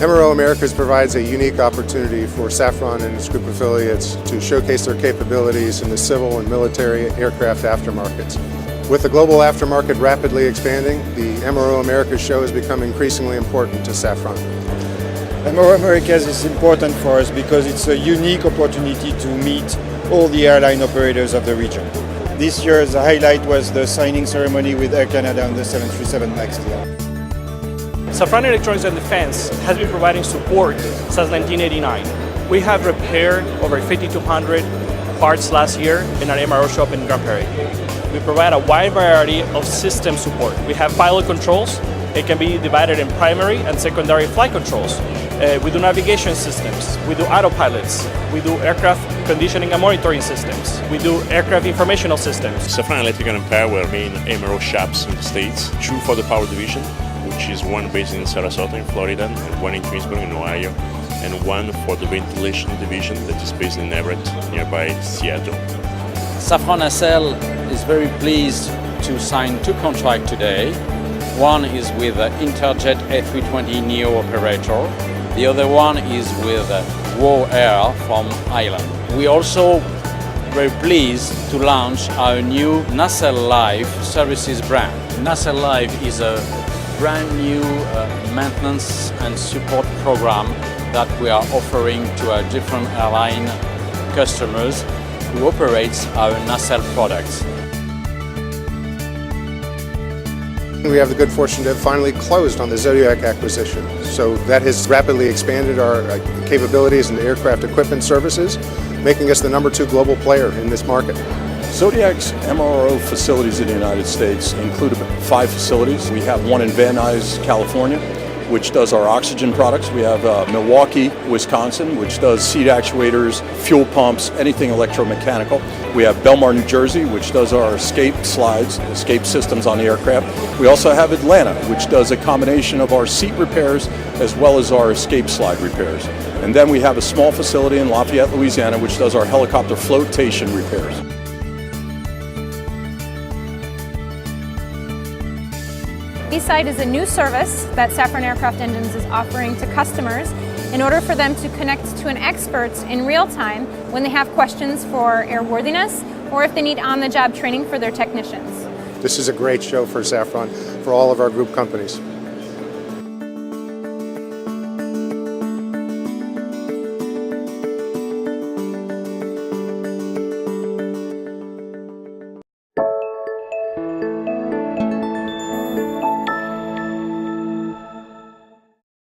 MRO Americas provides a unique opportunity for Safran and its group affiliates to showcase their capabilities in the civil and military aircraft aftermarkets. With the global aftermarket rapidly expanding, the MRO Americas show has become increasingly important to Safran. MRO Americas is important for us because it's a unique opportunity to meet all the airline operators of the region. This year's highlight was the signing ceremony with Air Canada on the 737 MAX deal. Safran Electronics and Defense has been providing support since 1989. We have repaired over 5,200 parts last year in our MRO shop in Grand Prairie. We provide a wide variety of system support. We have pilot controls. It can be divided in primary and secondary flight controls. We do navigation systems. We do autopilots. We do aircraft conditioning and monitoring systems. We do aircraft informational systems. Safran Electrical and Power main MRO shops in the States, two for the power division, which is one based in Sarasota in Florida and one in Greensboro in Ohio, and one for the ventilation division that is based in Everett, nearby Seattle. Safran Nacelle is very pleased to sign two contracts today. One is with Interjet A320neo operator. The other one is with WOW Air from Ireland. We also very pleased to launch our new Nacelle Live services brand. Nacelle Live is a brand new maintenance and support program that we are offering to our different airline customers who operates our nacelle products. We have the good fortune to have finally closed on the ZODIAC acquisition. So that has rapidly expanded our capabilities in the aircraft equipment services, making us the #2 global player in this market. Zodiac's MRO facilities in the United States include 5 facilities. We have one in Van Nuys, California, which does our oxygen products. We have Milwaukee, Wisconsin, which does seat actuators, fuel pumps, anything electromechanical. We have Belmar, New Jersey, which does our escape slides, escape systems on the aircraft. We also have Atlanta, which does a combination of our seat repairs as well as our escape slide repairs. And then we have a small facility in Lafayette, Louisiana, which does our helicopter flotation repairs. B-Side is a new service that Safran Aircraft Engines is offering to customers in order for them to connect to an expert in real time when they have questions for airworthiness or if they need on-the-job training for their technicians. This is a great show for Safran, for all of our group companies.